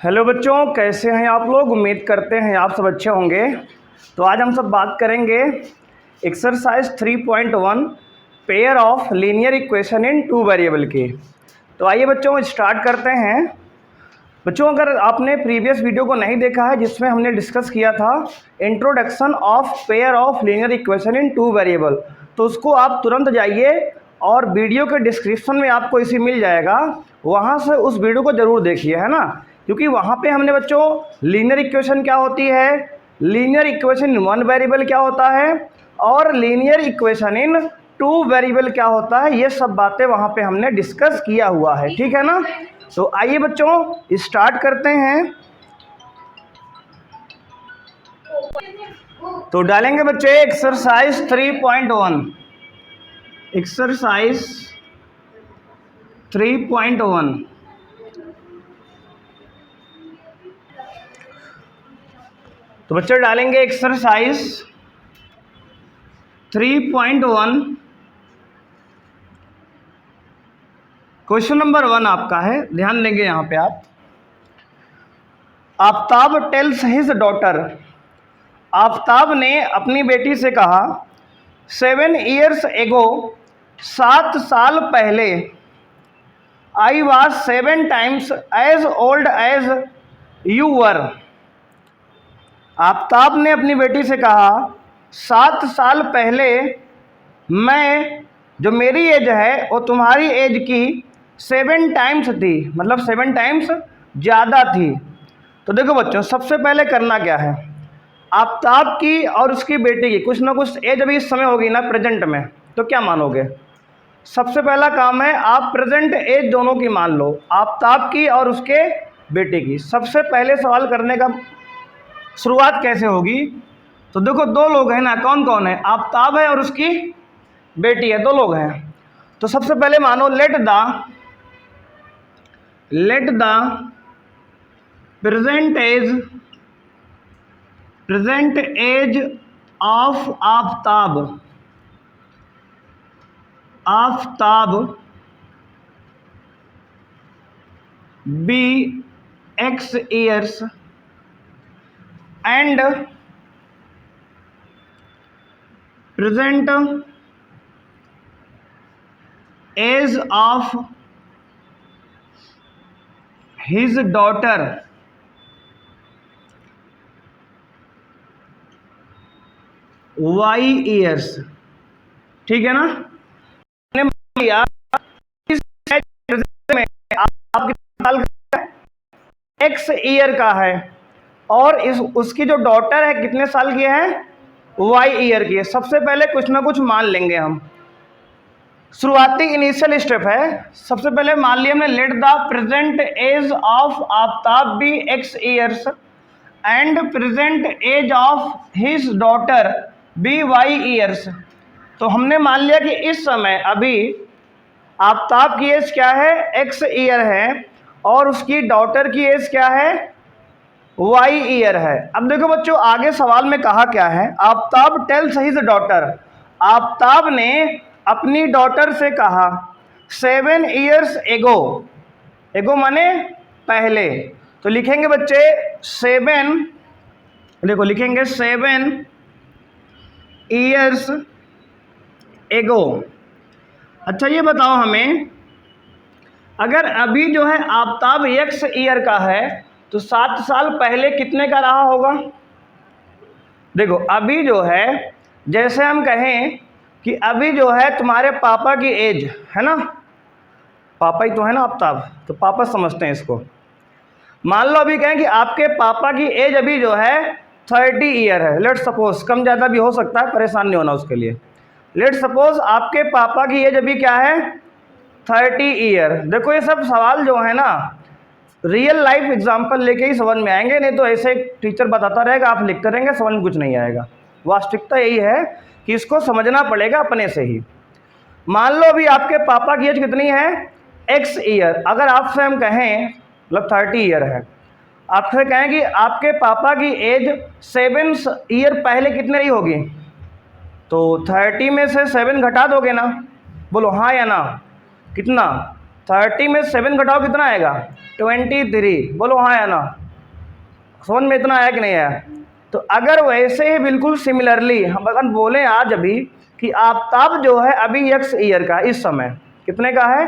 Hello बच्चों, कैसे हैं आप लोग। उम्मीद करते हैं आप सब अच्छे होंगे। तो आज हम सब बात करेंगे exercise 3.1 pair of linear equation in two variable की। तो आइए बच्चों स्टार्ट करते हैं। बच्चों अगर आपने प्रीवियस वीडियो को नहीं देखा है जिसमें हमने डिस्कस किया था introduction of pair of linear equation in two variable, तो उसको आप तुरंत जाइए और वीडियो के डिस्क्रिप्शन में आपको इसी मिल जाएगा, वहाँ से उस वीडियो को ज़रूर देखिए, है ना। क्योंकि वहाँ पे हमने बच्चों लीनियर इक्वेशन क्या होती है, linear equation in one variable क्या होता है और linear equation in two variable क्या होता है, ये सब बातें वहाँ पे हमने डिस्कस किया हुआ है, ठीक है ना। तो आइए बच्चों स्टार्ट करते हैं। तो डालेंगे बच्चे एक्सरसाइज 3.1। एक्सरसाइज 3.1। तो बच्चे डालेंगे एक्सरसाइज 3.1। क्वेश्चन नंबर 1 आपका है, ध्यान देंगे यहाँ पे आप। Aftab tales his daughter, Aftab ने अपनी बेटी से कहा 7 years एगो, 7 साल पहले, I was 7 times as old as you were. Aftab ने अपनी बेटी से कहा 7 साल पहले मैं, जो मेरी एज है वो तुम्हारी एज की 7 times थी, मतलब 7 times ज़्यादा थी। तो देखो बच्चों सबसे पहले करना क्या है, आफ्ताब की और उसकी बेटी की कुछ ना कुछ एज अभी इस समय होगी ना प्रेजेंट में, तो क्या मानोगे। सबसे पहला काम है आप प्रेजेंट एज दोनों की मान लो, आफ्ताब की और उसके बेटे की। सबसे पहले सवाल करने का शुरुआत कैसे होगी, तो देखो दो लोग हैं ना, कौन कौन है, आफ्ताब है और उसकी बेटी है, दो लोग हैं। तो सबसे पहले मानो let the present age of Aftab be X years and present age of his daughter Y years, ठीक है ना। मैंने मान लिया इस में आप कितने साल का है, X ईयर का है, और इस उसकी जो डॉटर है कितने साल की है, Y ईयर की है। सबसे पहले कुछ ना कुछ मान लेंगे हम, शुरुआती इनिशियल स्टेप है। सबसे पहले मान लिया हमने let the present age of Aftab be X years and present age of his daughter be Y years. तो हमने मान लिया कि इस समय अभी आफ्ताब की एज क्या है, X ईयर है, और उसकी डॉटर की एज क्या है, Y ईयर है। अब देखो बच्चों आगे सवाल में कहा क्या है, Aftab tales his daughter, Aftab ने अपनी डॉटर से कहा 7 years एगो, एगो माने पहले, तो लिखेंगे बच्चे 7, देखो लिखेंगे 7 years एगो। अच्छा ये बताओ हमें, अगर अभी जो है आफ्ताब X ईयर का है तो 7 साल पहले कितने का रहा होगा। देखो अभी जो है, जैसे हम कहें कि अभी जो है तुम्हारे पापा की एज है ना, पापा ही तो है ना आफ्ताब, तो पापा समझते हैं इसको। मान लो अभी कहें कि आपके पापा की एज अभी जो है 30 ईयर है, लेट सपोज, कम ज़्यादा भी हो सकता है, परेशान नहीं होना उसके लिए। लेट सपोज आपके पापा की एज अभी क्या है, 30 ईयर। देखो ये सब सवाल जो है ना रियल लाइफ एग्जांपल लेके ही समझ में आएंगे, नहीं तो ऐसे टीचर बताता रहेगा आप लिखते रहेंगे, समझ में कुछ नहीं आएगा। वास्तविकता यही है कि इसको समझना पड़ेगा अपने से ही। मान लो अभी आपके पापा की एज कितनी है, X ईयर। अगर आपसे हम कहें, मतलब 30 ईयर है, आपसे कहें कि आपके पापा की एज 7 ईयर पहले कितने रही होगी, तो 30 में से 7 घटा दोगे ना, बोलो हाँ या ना, कितना 30 में 7 घटाओ कितना आएगा? 23। बोलो हाँ या ना? समझ में इतना आया कि नहीं आया? तो अगर वैसे ही बिल्कुल सिमिलरली हम अगर बोलें आज अभी कि आफ्ताब जो है अभी x ईयर का, इस समय कितने का है?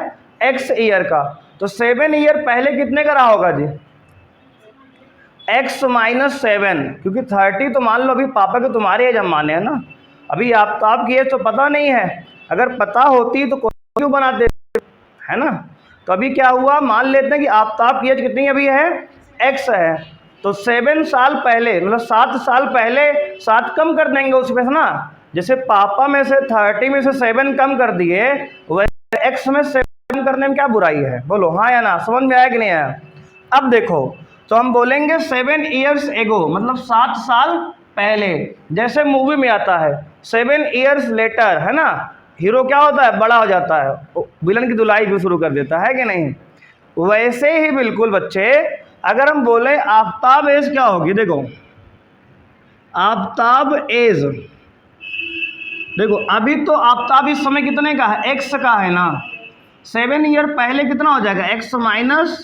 x ईयर का, तो 7 ईयर पहले कितने का रहा होगा जी? x माइनस 7, क्योंकि 30 तो मान लो अभी पापा के तुम्हारे एज हम माने हैं ना, अभी आफ्ताब की एज तो पता नहीं है, अगर पता होती तो क्यों बनाते, है ना? तो अभी क्या हुआ, मान लेते हैं कि आफ्ताब की एज कितनी अभी है? x है, तो 7 साल पहले मतलब 7 साल पहले 7 कम कर देंगे उसमें से ना, जैसे पापा में से 30 में से 7 कम कर दिए, वैसे x में 7 कम करने में क्या बुराई है? बोलो हाँ या ना? समझ में आया कि नहीं आया? अब देखो, तो हम बोलेंगे 7 ईयर्स एगो, मतलब 7 साल पहले, जैसे मूवी में आता है 7 ईयर्स लेटर, है ना? हीरो क्या होता है? बड़ा हो जाता है, विलन की धुलाई भी शुरू कर देता है कि नहीं? वैसे ही बिल्कुल बच्चे, अगर हम बोले आफ्ताब एज क्या होगी, देखो आफ्ताब एज, देखो अभी तो आफ्ताब इस समय कितने का है? x का है ना, 7 ईयर पहले कितना हो जाएगा? x माइनस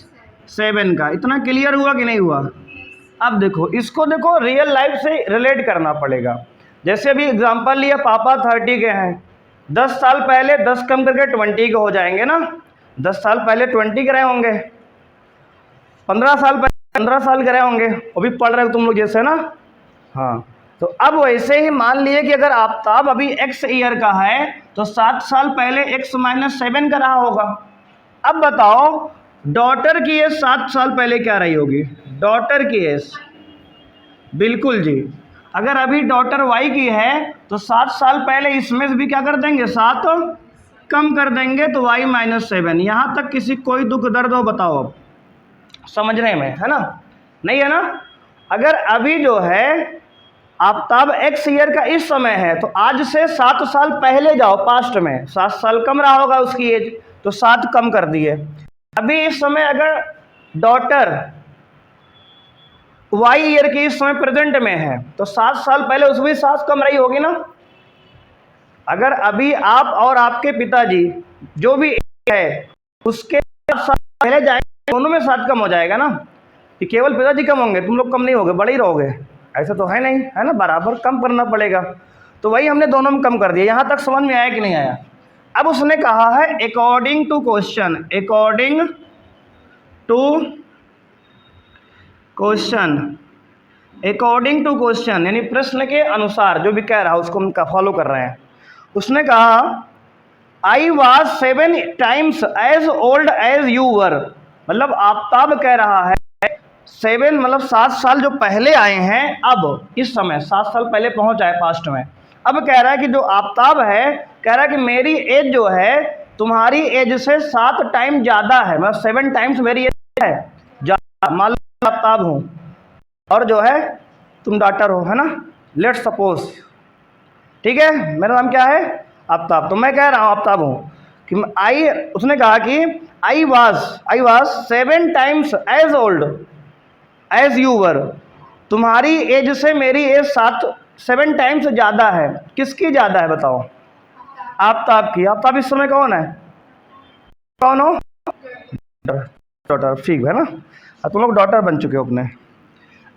7 का। इतना क्लियर हुआ कि नहीं हुआ? अब देखो इसको, देखो रियल लाइफ से रिलेट करना पड़ेगा। जैसे अभी एग्जांपल लिया, पापा 30 के हैं, 10 साल पहले 10 कम करके 20 के हो जाएंगे ना, 10 साल पहले 20 के रहे होंगे, 15 साल पहले 15 साल के रहे होंगे, अभी पढ़ रहे हो तुम लोग जैसे ना। हाँ, तो अब वैसे ही मान लिए कि अगर आफ्ताब अभी x ईयर का है तो 7 साल पहले x माइनस 7 का रहा होगा। अब बताओ डॉटर की एज 7 साल पहले क्या रही होगी? डॉटर की एज, बिल्कुल जी, अगर अभी डॉटर y की है तो 7 साल पहले इसमें से भी क्या कर देंगे? 7 कम कर देंगे, तो y माइनस 7। यहाँ तक किसी कोई दुख दर्द हो? बताओ अब समझने में, है ना? नहीं है ना? अगर अभी जो है आफ्ताब x ईयर का इस समय है, तो आज से 7 साल पहले जाओ पास्ट में, 7 साल कम रहा होगा उसकी एज, तो 7 कम कर दिए। अभी इस समय अगर डॉटर y ईयर की इस समय प्रेजेंट में है, तो 7 साल पहले उसमें 7 कम रही होगी ना। अगर अभी आप और आपके पिताजी जो भी है उसके 7 साल पहले जाएंगे, दोनों में 7 कम हो जाएगा ना, कि केवल पिताजी कम होंगे, तुम लोग कम नहीं होगे, बड़े ही रहोगे, ऐसा तो है नहीं, है ना? बराबर कम करना पड़ेगा, तो वही हमने दोनों में कम कर दिया। यहाँ तक समझ में आया कि नहीं आया? अब उसने कहा है according to question, according to question, according to question यानी प्रश्न के अनुसार, जो भी कह रहा है उसको हम फॉलो कर रहे हैं। उसने कहा I was 7 times as old as you were, मतलब आफ्ताब कह रहा है 7 मतलब 7 साल जो पहले आए हैं, अब इस समय 7 साल पहले पहुंच जाए पास्ट में। अब कह रहा है कि जो आफ्ताब है, कह रहा है कि मेरी एज जो है तुम्हारी एज से 7 टाइम ज़्यादा है, मतलब 7 टाइम्स मेरी एज है ज़्यादा। मान लो आफ्ताब हूँ और जो है तुम डॉक्टर हो, है ना, लेट्स सपोज, ठीक है, मेरा नाम क्या है? आफ्ताब। तो मैं कह रहा हूँ आफ्ताब हूँ कि आई, उसने कहा कि I was 7 times as old as you were, तुम्हारी एज से मेरी एज 7 टाइम्स ज़्यादा है। किसकी ज़्यादा है बताओ? आफ्ताब की। आफ्ताब इस समय कौन है? कौन हो? डॉटर, ठीक है ना? अब तुम लोग डॉटर बन चुके हो अपने।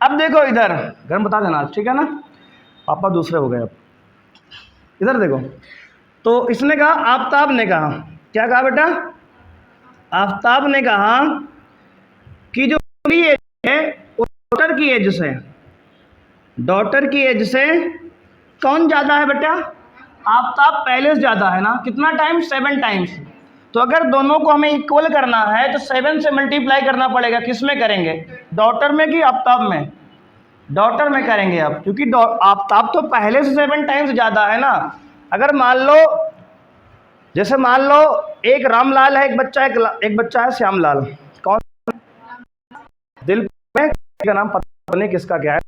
अब देखो इधर, घर में बता देना, ठीक है ना? पापा दूसरे हो गए। अब इधर देखो, तो इसने कहा, आफ्ताब ने कहा, क्या कहा बेटा? आफ्ताब ने कहा कि जो मेरी एज है वो डॉटर की एज से, डॉटर की एज से कौन ज़्यादा है बेटा? आफ्ताब पहले से ज़्यादा है ना। कितना टाइम? 7 टाइम्स। तो अगर दोनों को हमें इक्वल करना है तो 7 से मल्टीप्लाई करना पड़ेगा। किस में करेंगे? डॉटर में कि आफ्ताब में? डॉटर में करेंगे अब, क्योंकि आफ्ताब तो पहले से 7 टाइम्स ज़्यादा है ना। अगर मान लो, जैसे मान लो एक रामलाल है, एक बच्चा है श्यामलाल। कौन? दिल में का नाम पता नहीं किसका क्या है।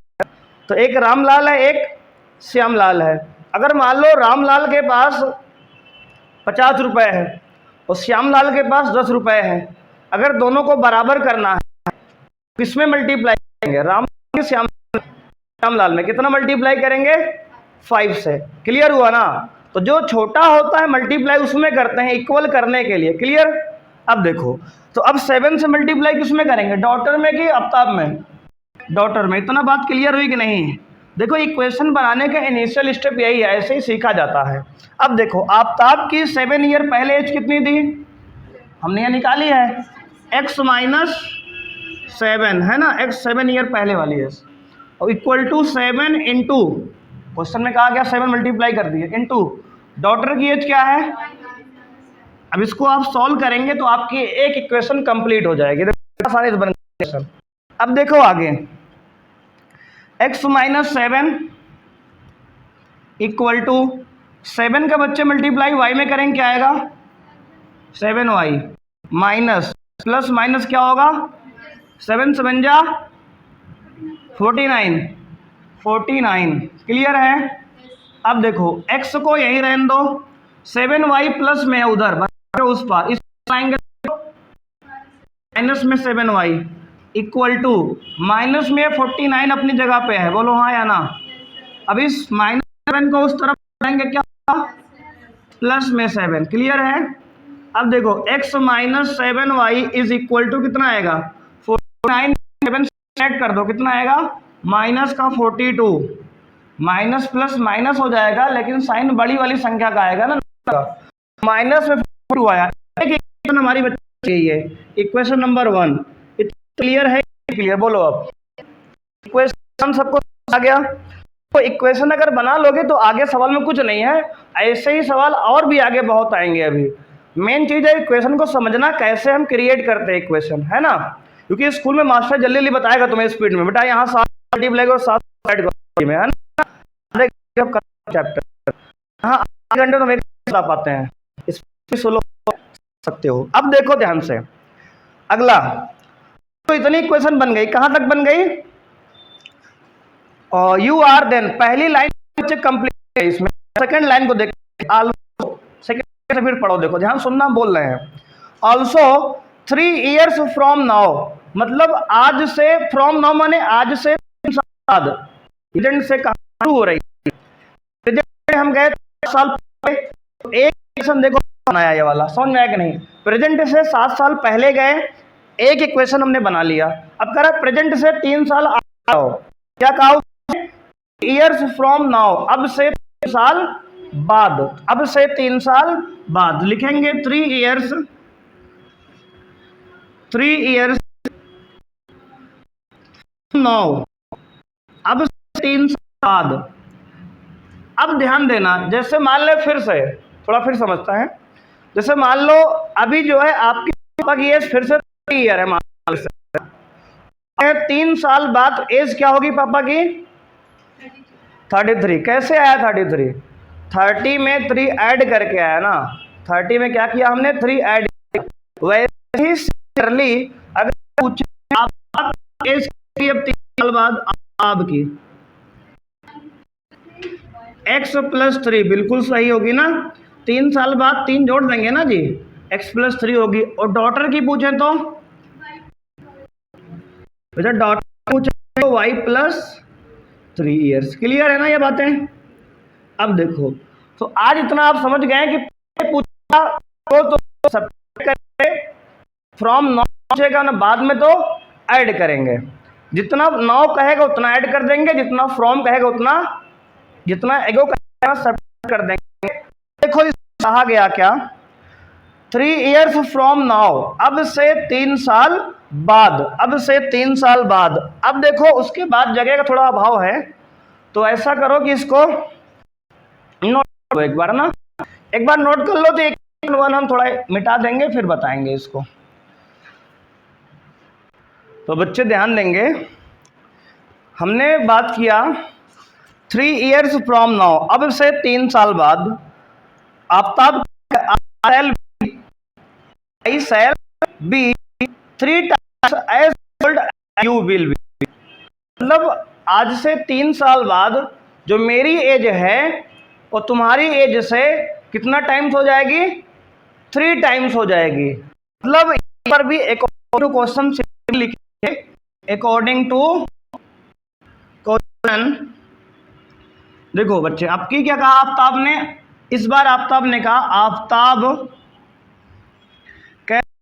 तो एक रामलाल है, एक श्यामलाल है। अगर मान लो रामलाल के पास 50 रुपए है और श्यामलाल के पास 10 रुपए है, अगर दोनों को बराबर करना है किसमें मल्टीप्लाई करेंगे? राम के श्यामलाल में। कितना मल्टीप्लाई करेंगे? 5 से। क्लियर हुआ ना? तो जो छोटा होता है मल्टीप्लाई उसमें करते हैं इक्वल करने के लिए। क्लियर? अब देखो, तो अब 7 से मल्टीप्लाई किस में करेंगे, डॉटर में कि आफ्ताब में, डॉटर में। इतना बात क्लियर हुई कि नहीं। देखो इक्वेशन बनाने का इनिशियल स्टेप यही है, ऐसे ही सीखा जाता है। अब देखो आफ्ताब की 7 ईयर पहले एज कितनी थी, हमने यहाँ निकाली है, x माइनस 7 है ना, x 7 ईयर पहले वाली एज, और इक्वल टू 7 इंटू, क्वेश्चन में कहा गया 7 मल्टीप्लाई कर दिए, इंटू डॉटर की एज क्या है। अब इसको आप सॉल्व करेंगे तो आपकी एक इक्वेशन कंप्लीट हो जाएगी। सारे बन गए। अब देखो आगे, x माइनस 7 इक्वल टू 7 का बच्चे मल्टीप्लाई y में करेंगे क्या आएगा, 7y माइनस प्लस माइनस क्या होगा, 7 7 जा 49। क्लियर है। अब देखो x को यहीं रहने दो, 7y प्लस में उधर उस पार, इस आएंगे माइनस में 7y इक्वल टू माइनस में 49 अपनी जगह पे है, बोलो हाँ या ना। अब इस माइनस 7 को उस तरफ करेंगे क्या, प्लस में 7। क्लियर है। अब देखो x minus 7y is equal to कितना आएगा, 49 7 ऐड कर दो कितना आएगा, माइनस का 42। माइनस प्लस माइनस हो जाएगा, लेकिन साइन बड़ी वाली संख्या का आएगा ना, माइनस में 42 आया। एक इक्वेशन हमारी बच्ची यही है, इक्वेशन नंबर 1। क्लियर है, क्लियर बोलो। अब इक्वेशन सबको आ गया। तो इक्वेशन अगर बना लोगे तो आगे सवाल में कुछ नहीं है, ऐसे ही सवाल और भी आगे बहुत आएंगे। अभी मेन चीज है इक्वेशन को समझना, कैसे हम क्रिएट करते हैं इक्वेशन, है ना। क्योंकि स्कूल में मास्टर जल्दी जल्दी बताएगा तुम्हें स्पीड में, बेटा यहाँ 7 मल्टीप्लाई और 7 में, है ना, चैप्टर हाँ आधे घंटे तो मेरे बता पाते हैं, इसमें सोलो सकते हो। अब देखो ध्यान से अगला, तो इतनी इक्वेशन बन गई, कहां तक बन गई, यू आर देन, पहली लाइन बच्चे कंप्लीट है। इसमें सेकंड लाइन को देखो, आल्सो, सेकंड से फिर पढ़ो, देखो ध्यान सुनना, बोल रहे हैं ऑल्सो 3 इयर्स फ्रॉम नाउ, मतलब आज से, फ्रॉम नाउ माने आज से 3 साल बाद, प्रेजेंट से कहां शुरू हो रही है, प्रेजेंट हम गए 7 साल पहले, एक इक्वेशन देखो बनाया ये वाला, समझ में आया कि नहीं। प्रेजेंट से 7 साल पहले गए, एक इक्वेशन हमने बना लिया। अब कह रहा है प्रेजेंट से 3 साल आओ, क्या कहा, ईयर्स फ्रॉम नाउ, अब से 3 साल बाद, अब से 3 साल बाद लिखेंगे 3 इयर्स नाउ, अब से 3 साल बाद। अब ध्यान देना, जैसे मान ले, फिर से थोड़ा फिर समझता है, जैसे मान लो अभी जो है आपकी पापा की एज फिर से 3 ईयर है, मान लो 3 साल बाद एज क्या होगी पापा की, 33। कैसे आया 33, 30 में 3 ऐड करके आया ना, 30 में क्या किया हमने, 3 ऐड। वैसे ही सिमिलरली अगर पूछे आप एज की, अब 3 साल बाद आपकी x प्लस 3 बिल्कुल सही होगी ना, 3 साल बाद 3 जोड़ देंगे ना जी, x प्लस 3 होगी। और डॉटर की पूछे तो बेटा, डॉटर पूछे तो y प्लस 3 इयर्स। क्लियर है ना ये बातें। अब देखो, तो आज इतना आप समझ गए कि पूछा तो सब्ट्रैक्ट करेंगे, फ्रॉम 9 पूछेगा ना, बाद में तो ऐड करेंगे, जितना 9 कहेगा उतना ऐड कर देंगे, जितना फ्रॉम कहेगा उतना, जितना एगो कहेगा सब्ट्रैक्ट कर देंगे। देखो इस कहा गया क्या, 3 इयर्स फ्रॉम नाउ, अब से 3 साल बाद, अब से 3 साल बाद। अब देखो उसके बाद जगह का थोड़ा अभाव है, तो ऐसा करो कि इसको नोट करो एक बार ना, एक बार नोट कर लो, तो एक वन हम थोड़ा मिटा देंगे फिर बताएंगे इसको। तो बच्चे ध्यान देंगे, हमने बात किया 3 इयर्स फ्रॉम नाउ, अब से 3 साल बाद, Aftab I shall be 3 times as old as you will be, मतलब आज से 3 साल बाद जो मेरी एज है वो तुम्हारी एज से कितना टाइम्स हो जाएगी, 3 टाइम्स हो जाएगी। मतलब यहाँ पर भी अकॉर्डिंग टू क्वेश्चन लिखिए, अकॉर्डिंग टू क्वेश्चन। देखो बच्चे, आपकी क्या कहा आफ्ताब ने, इस बार आफ्ताब ने कहा, आफ्ताब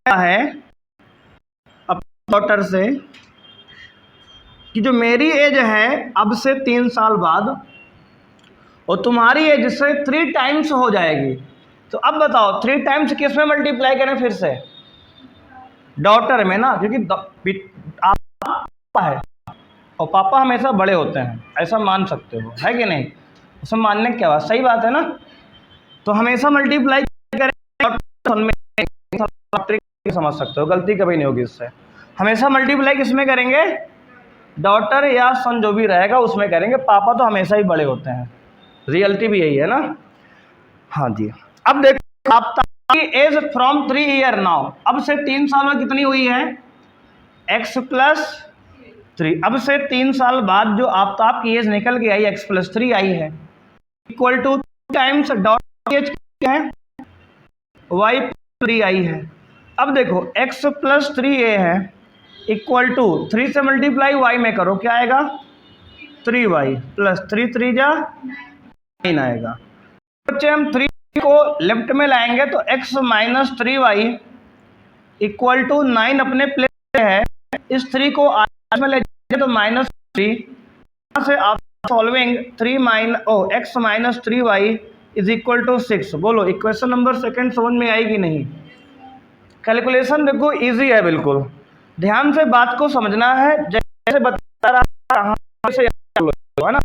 है अपने डॉटर से कि जो मेरी एज है अब से 3 साल बाद और तुम्हारी एज से 3 टाइम्स हो जाएगी, तो अब बताओ 3 टाइम्स किस में मल्टीप्लाई करें फिर से? डॉटर में ना, क्योंकि आप पापा है और पापा हमेशा बड़े होते हैं, ऐसा मान सकते हो, है कि नहीं? उसमें मानने क्या बात, सही बात है ना? तो हमेशा मल्टीप्लाई करें में, समझ सकते हो, गलती कभी नहीं होगी इससे। हमेशा मल्टीप्लाई किस में करेंगे? डॉटर या सन जो भी रहेगा उसमें करेंगे, पापा तो हमेशा ही बड़े होते हैं, रियलिटी भी यही है ना। हाँ जी, अब देखो आपकी एज फ्रॉम 3 ईयर नाउ, अब से 3 साल में कितनी हुई है? x plus 3। अब से 3 साल बाद जो आफ्ताब की एज निकल के आई x प्लस 3 आई है, equal to times dot age क्या है? y 3 आई है। अब देखो x प्लस 3a है इक्वल टू 3 से मल्टीप्लाई y में करो, क्या आएगा? 3y प्लस 3 3 जा 9 आएगा। बच्चे हम 3 को लेफ्ट में लाएंगे तो x minus 3y equal to 9 अपने प्लेस है, इस 3 को आगे में ले जाएंगे तो माइनस 3, यहाँ से आप solving 3 x minus 3y is equal to 6। बोलो इक्वेशन नंबर सेकंड समझ में आएगी नहीं? कैलकुलेशन देखो इजी है बिल्कुल, ध्यान से बात को समझना है, जैसे बता रहा से है ना,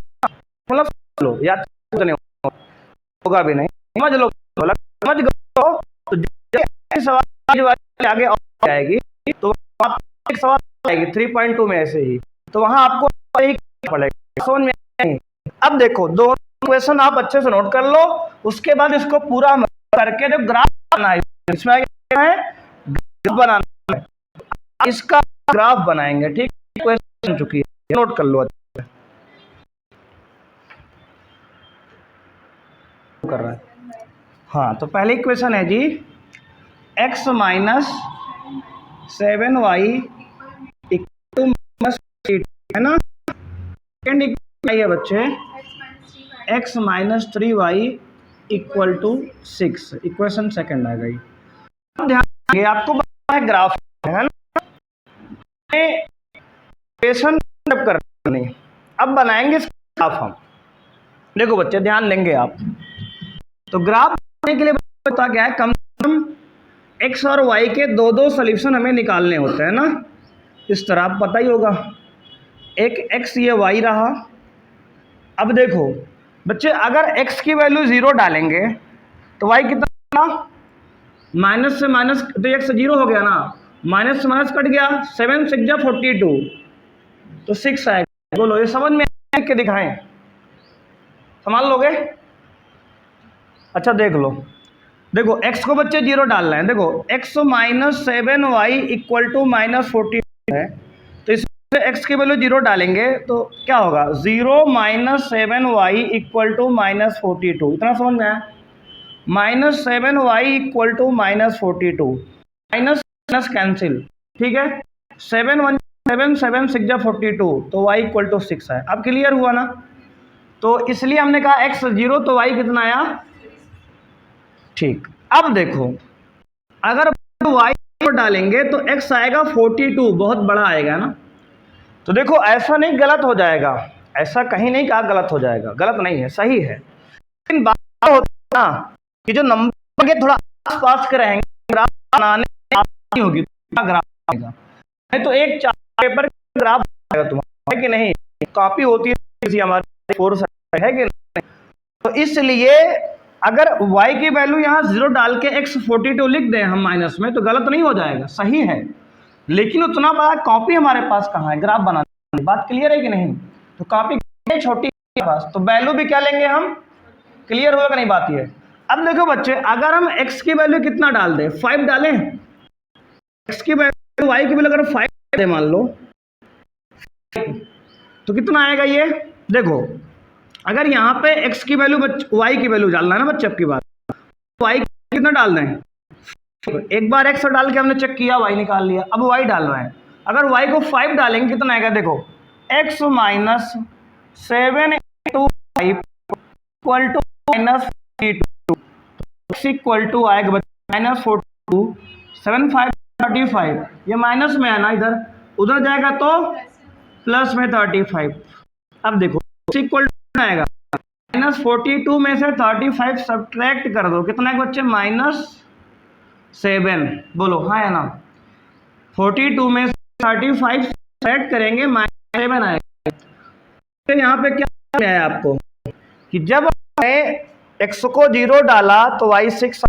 मतलब लो याद नहीं होगा भी नहीं, समझ लो, समझ गए तो सवाल आगे आएगी तो आप एक सवाल आएगी 3.2 में ऐसे ही, तो वहां आपको पड़ेगा, समझ में नहीं? अब देखो दो क्वेश्चन आप अच्छे से नोट कर लो, उसके बाद इसको पूरा करके जो ग्राफ बनाना है, इसमें है ग्राफ बनाना है, इसका ग्राफ बनाएंगे, ठीक? क्वेश्चन चुकी है, नोट कर लो अच्छे कर रहा है। हाँ, तो पहली इक्वेशन है जी x minus 7y equal to minus 8 है ना। सेकेंड इक्वेशन है बच्चे x minus 3y equal to 6, equation second आ गई। अब ध्यान देंगे आपको बताना है ग्राफ है ना, इक्वेशन करनी, अब बनाएंगे ग्राफ हम। देखो बच्चे ध्यान देंगे आप, तो ग्राफ बनाने के लिए पता क्या है, कम से कम x और y के दो दो सोल्यूशन हमें निकालने होते हैं ना, इस तरह आप पता ही होगा, एक x ये y रहा। अब देखो बच्चे अगर x की वैल्यू 0 डालेंगे तो y कितना, माइनस से माइनस तो x 0 हो गया ना, माइनस से माइनस कट गया, 7 6 जा 42 तो 6 आएगा। बोलो ये समझ में के दिखाएं, संभाल लोगे? अच्छा देख लो, देखो x को बच्चे 0 डालना है, देखो x minus 7y equal to minus 42 है, तो इसमें x की वैल्यू 0 डालेंगे तो क्या होगा, 0 minus 7y equal to minus 42, इतना समझ में आया? Minus 7y equal to minus 42, minus minus cancel, ठीक है, 7 1 7 7 6 जा 42 तो y इक्वल टू 6 है। अब क्लियर हुआ ना? तो इसलिए हमने कहा x 0 तो y कितना आया, ठीक। अब देखो अगर y को डालेंगे तो x आएगा 42, बहुत बड़ा आएगा ना। तो देखो ऐसा नहीं गलत हो जाएगा, ऐसा कहीं नहीं कहा गलत हो जाएगा, गलत नहीं है, सही है, लेकिन बात होता है ना कि जो नंबर के थोड़ा आस पास के रहेंगे, ग्राफ बनाने आसानी होगी, ग्राफ आएगा नहीं तो एक चार्ट पेपर ग्राफ आएगा तुम्हारा, है कि नहीं? कॉपी होती है किसी हमारे कोर्स है कि नहीं? तो इसलिए अगर y की वैल्यू यहाँ 0 डाल के x 42 लिख दें हम माइनस में तो गलत नहीं हो जाएगा, सही है, लेकिन उतना बड़ा कॉपी हमारे पास कहाँ है ग्राफ बनाने, बात क्लियर है कि नहीं? तो कॉपी छोटी पास, तो वैल्यू भी क्या लेंगे हम, क्लियर होगा नहीं बात ये? अब देखो बच्चे अगर हम x की वैल्यू कितना डाल दें, 5 डालें, x की वैल्यू y की वैल्यू अगर 5 दे मान लो तो कितना आएगा ये, देखो अगर यहाँ पे x की वैल्यू y की वैल्यू डालना है ना बच्चे, आपकी बात y कितना डाल दें, एक बार x डाल के हमने चेक किया y निकाल लिया, अब y डाल रहे हैं, अगर y को 5 डालेंगे कितना आएगा, देखो x minus 7 to 5 equal to minus 42, x equal to आएगा माइनस 42, 7 5 35, ये माइनस में है ना, इधर उधर जाएगा तो प्लस में 35। अब देखो इक्वल टू आएगा -42 में से 35 सब्ट्रैक्ट कर दो, कितना है बच्चे -7। बोलो हाँ या ना। 42 में से 35 सब्ट्रैक्ट करेंगे -7 आएगा। तो यहाँ पे क्या आया आपको कि जब हमने x को 0 डाला तो y 6,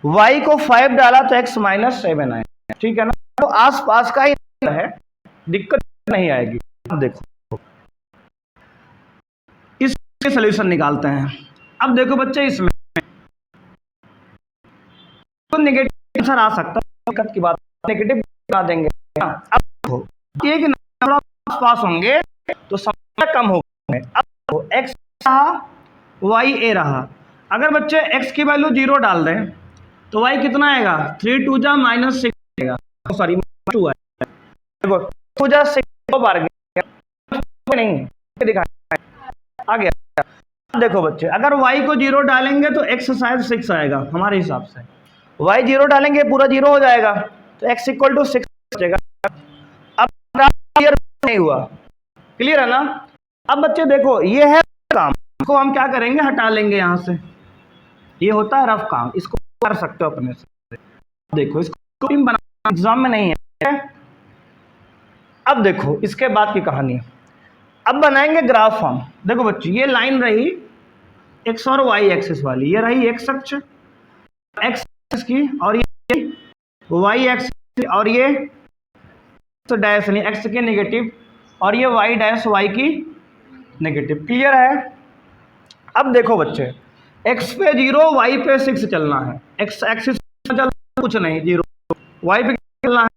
y को 5 डाला तो x -7 आए, ठीक है ना। तो आस पास का ही है, दिक्कत नहीं आएगी। अब देखो इसके सॉल्यूशन निकालते हैं। अब देखो बच्चे इसमें तो नेगेटिव आंसर आ सकता है, दिक्कत की बात, नेगेटिव बना देंगे। अब देखो एक नंबर आस पास होंगे तो समय कम होगा। अब देखो x रहा y a रहा, अगर बच्चे x की वैल्यू 0 डाल दें तो y कितना आएगा 3 2 जा -6 आएगा, सॉरी 2 आएगा। देखो 2 जा 6 बार गया नहीं दिखाया आ गया। देखो बच्चे अगर y को 0 डालेंगे तो x शायद 6 आएगा हमारे हिसाब से, y 0 डालेंगे पूरा 0 हो जाएगा तो x = 6 बचेगा। अब क्लियर नहीं हुआ, क्लियर है ना। अब बच्चे देखो ये है काम, इसको हम क्या करेंगे हटा लेंगे यहाँ से, ये होता है रफ काम, इसको कर सकते हो अपने से। देखो इसको बनाना एग्जाम में नहीं है। अब देखो इसके बाद की कहानी, अब बनाएंगे ग्राफ फॉर्म। देखो बच्चे ये लाइन रही x और y एक्सिस वाली, ये रही x अक्ष x एक्सिस की, और ये y एक्सिस, और ये डैश नहीं x के नेगेटिव, और ये y डैश y की नेगेटिव। क्लियर है। अब देखो बच्चे x पे 0 y पे 6 चलना है, x एक्सिस पे चलना कुछ नहीं 0, y पे चलना है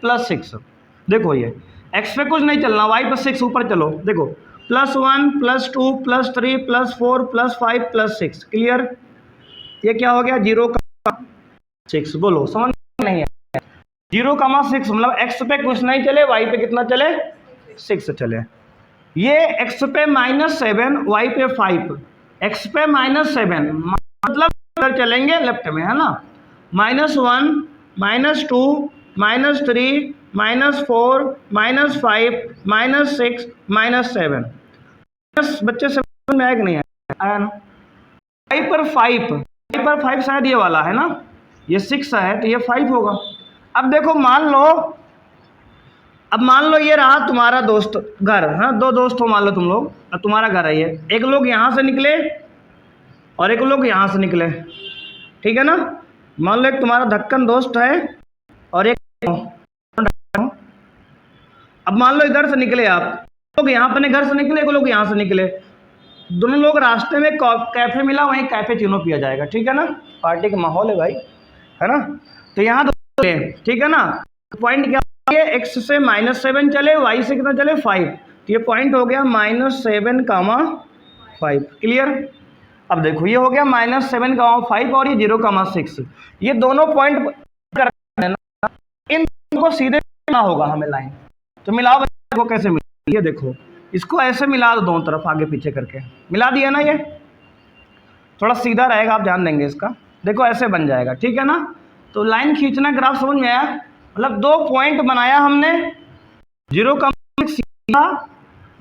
+6। देखो ये x पे कुछ नहीं चलना, y पे 6 ऊपर चलो। देखो +1 +2 +3 +4 +5 +6। क्लियर। ये क्या हो गया 0 का 6। बोलो समझ नहीं है। 0,6 मतलब x पे कुछ नहीं चले, y पे कितना चले 6 चले। ये x पे -7 y पे 5, x पे -7 मतलब इधर चलेंगे लेफ्ट में, है ना। -1 -2 -3 -4 -5 -6 -7। बच्चे समझ में आया कि नहीं आया ना। 5 पर 5 शायद ये वाला है ना, ये 6 है तो ये 5 होगा। अब देखो मान लो ये रहा तुम्हारा दोस्त घर, हाँ 2 दोस्त हो मान लो तुम लोग, और तुम्हारा घर है ये, एक लोग यहाँ से निकले और एक लोग यहाँ से निकले, ठीक है ना। मान लो एक तुम्हारा धक्कन दोस्त है और एक, अब मान लो इधर से निकले आप लोग, यहाँ अपने घर से निकले, एक लोग यहाँ से निकले, दोनों लोग रास्ते में कैफे मिला, वहीं कैफे चीनो पिया जाएगा, ठीक है ना। पार्टी का माहौल है भाई, है ना। तो यहाँ ठीक है ना। पॉइंट क्या x से -7 चले, y से कितना चले 5, तो ये पॉइंट हो गया -7,5। क्लियर। अब देखो ये हो गया -7,5 और ये 0,6, ये दोनों पॉइंट इन को सीधे मिलाना होगा हमें लाइन। तो मिलाओ को कैसे मिला, ये देखो इसको ऐसे मिला दो दोनों तरफ आगे पीछे करके, मिला दिया ना, ये थोड़ा सीधा रहेगा, आप ध्यान देंगे इसका। देखो ऐसे बन जाएगा, ठीक है ना। तो लाइन खींचना, ग्राफ समझ में आया, मतलब 2 पॉइंट बनाया हमने, 0,6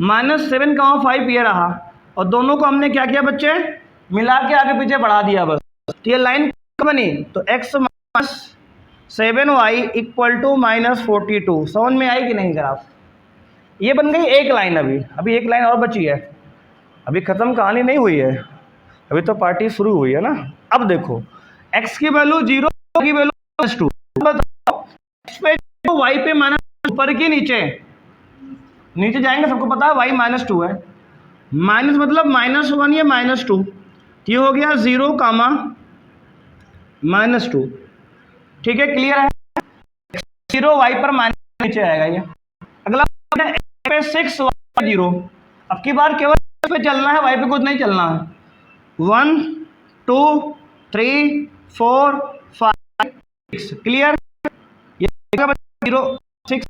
-7,5 ये रहा, और दोनों को हमने क्या किया बच्चे मिला के आगे पीछे बढ़ा दिया बस। तो ये लाइन बनी, तो x - 7y = -42। समझ में आई कि नहीं ग्राफ। ये बन गई एक लाइन। अभी एक लाइन और बची है, अभी खत्म कहानी नहीं हुई है, अभी तो पार्टी शुरू हुई है ना। अब देखो x की वैल्यू 0 की वैल्यू -2, बताओ x पे y पे माइनस ऊपर की नीचे जाएंगे, सबको पता है y -2 है, माइनस मतलब -1 या -2, ये हो गया 0, -2, ठीक है। क्लियर है। 0 y पर माइनस नीचे आएगा ये। अगला पे 6 y 0, अब की बार केवल पे चलना है, y पे कुछ नहीं चलना है। 1 2 3 4 5 6। क्लियर। 0 6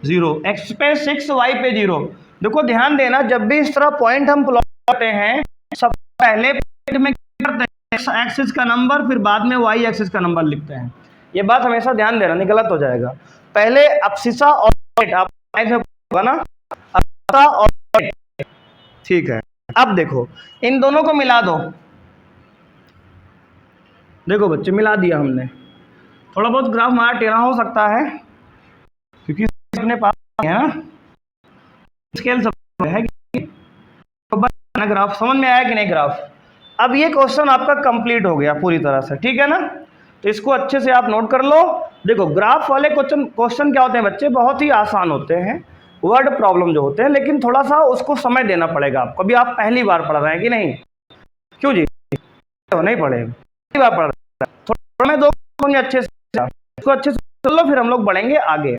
0, x पे 6 y पे 0। देखो ध्यान देना, जब भी इस तरह पॉइंट हम प्लॉट करते हैं, सबसे पहले में एक्सिस का नंबर, फिर बाद में y एक्सिस का नंबर लिखते हैं। ये बात हमेशा ध्यान देना, नहीं गलत हो जाएगा। पहले अप्सिसा और आप होगा ना, अप्सिसा और ठीक है। अब देखो इन दोनों को मिला दो, देखो बच्चे मिला दिया हमने। थोड़ा बहुत ग्राफ हमारा टेढ़ा हो सकता है क्योंकि अपने पास है ना स्केल सब है तो ग्राफ समझ में आया कि नहीं ग्राफ। अब ये क्वेश्चन आपका कंप्लीट हो गया पूरी तरह से, ठीक है ना। तो इसको अच्छे से आप नोट कर लो। देखो ग्राफ वाले क्वेश्चन क्या होते हैं बच्चे, बहुत ही आसान होते हैं, वर्ड प्रॉब्लम जो होते हैं, लेकिन थोड़ा सा उसको समय देना पड़ेगा आपको। अभी आप पहली बार पढ़ रहे हैं कि नहीं, क्यों जी तो नहीं पढ़े, पहली बार पढ़ रहे हैं, थोड़ा मैं दो अच्छे से इसको अच्छे से चलो, फिर हम लोग बढ़ेंगे आगे।